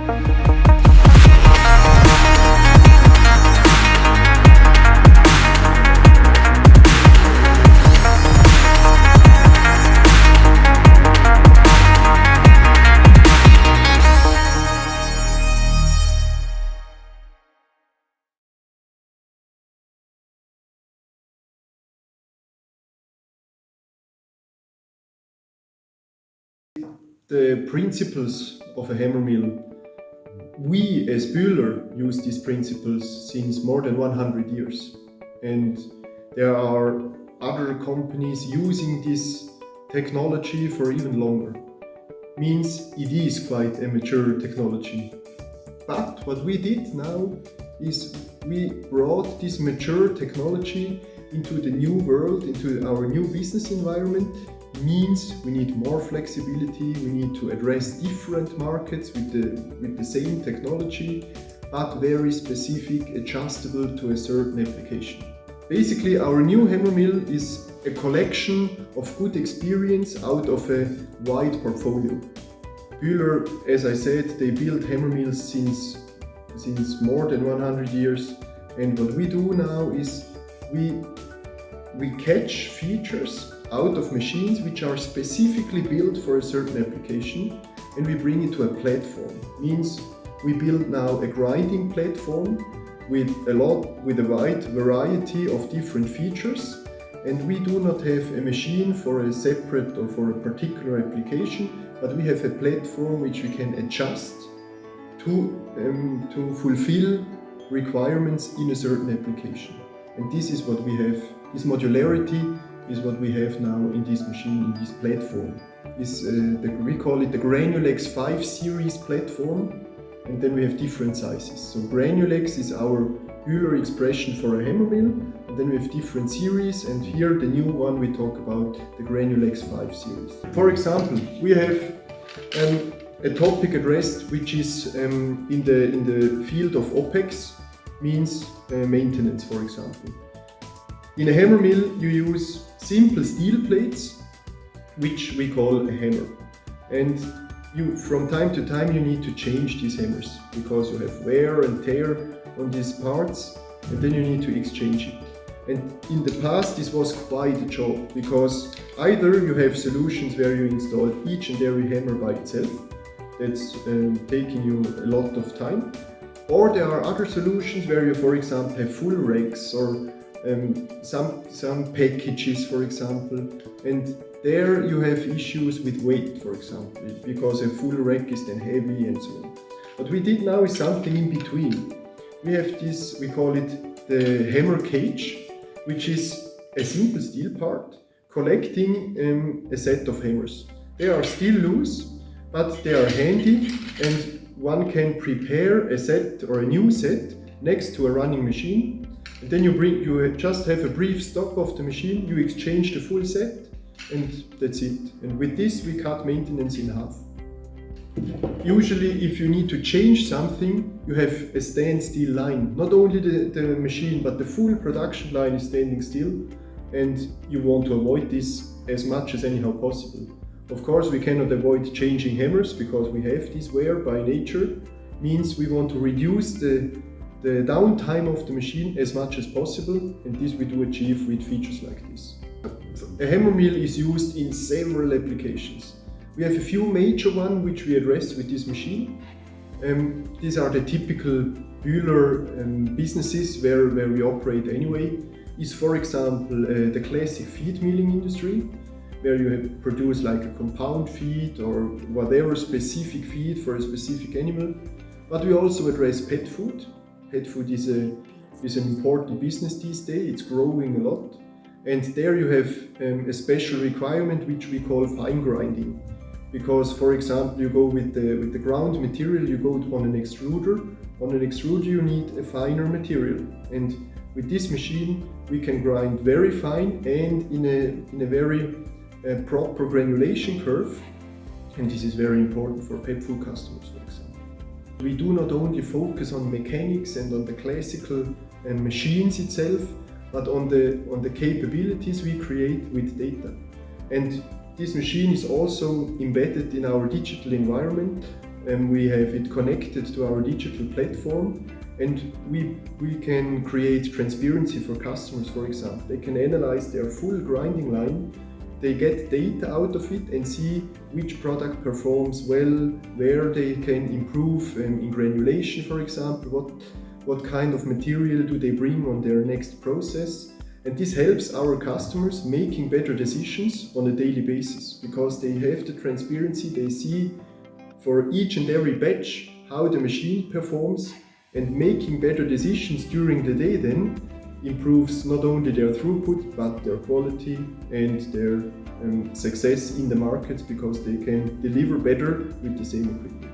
The principles of a hammer mill. We as Bühler use these principles since more than 100 years, and there are other companies using this technology for even longer. Means it is quite a mature technology. But what we did now is we brought this mature technology into the new world, into our new business environment. Means we need more flexibility, we need to address different markets with the same technology, but very specific, adjustable to a certain application. Basically, our new hammer mill is a collection of good experience out of a wide portfolio. Bühler, as I said, they build hammer mills since more than 100 years, and what we do now is we catch features out of machines which are specifically built for a certain application, and we bring it to a platform. Means we build now a grinding platform with a wide variety of different features, and we do not have a machine for a separate or for a particular application, but we have a platform which we can adjust to fulfill requirements in a certain application. And this is what we have. This modularity is what we have now in this machine, in this platform. We call it the Granulex 5 series platform, and then we have different sizes. So Granulex is our Bühler expression for a hammer mill, and then we have different series, and here the new one we talk about the Granulex 5 series. For example, we have a topic addressed which is in the field of OPEX, means maintenance, for example. In a hammer mill you use simple steel plates, which we call a hammer, and from time to time you need to change these hammers because you have wear and tear on these parts, and then you need to exchange it. And in the past this was quite a job, because either you have solutions where you install each and every hammer by itself, that's taking you a lot of time, or there are other solutions where you, for example, have full racks or some packages, for example, and there you have issues with weight, for example, because a full rack is then heavy and so on. What we did now is something in between. We have this, we call it the hammer cage, which is a simple steel part collecting a set of hammers. They are still loose, but they are handy, and one can prepare a set or a new set next to a running machine. And then you just have a brief stop of the machine, you exchange the full set, and that's it. And with this we cut maintenance in half. Usually if you need to change something, you have a standstill line. Not only the machine, but the full production line is standing still, and you want to avoid this as much as anyhow possible. Of course, we cannot avoid changing hammers because we have this wear by nature. Means we want to reduce the downtime of the machine as much as possible, and this we do achieve with features like this. A hammer mill is used in several applications. We have a few major ones which we address with this machine. These are the typical Bühler businesses where we operate anyway. Is, for example, the classic feed milling industry, where you produce like a compound feed or whatever specific feed for a specific animal. But we also address pet food. Pet food is an important business these days. It's growing a lot, and there you have a special requirement which we call fine grinding. Because, for example, you go with the ground material, you go on an extruder. On an extruder you need a finer material, and with this machine we can grind very fine and in a very proper granulation curve, and this is very important for pet food customers, for example. We do not only focus on mechanics and on the classical machines itself, but on the capabilities we create with data. And this machine is also embedded in our digital environment we have it connected to our digital platform, and we can create transparency for customers, for example. They can analyze their full grinding line, they get data out of it and see which product performs well, where they can improve in granulation, for example, what kind of material do they bring on their next process. And this helps our customers making better decisions on a daily basis, because they have the transparency, they see for each and every batch how the machine performs, and making better decisions during the day then improves not only their throughput but their quality and their success in the market, because they can deliver better with the same equipment.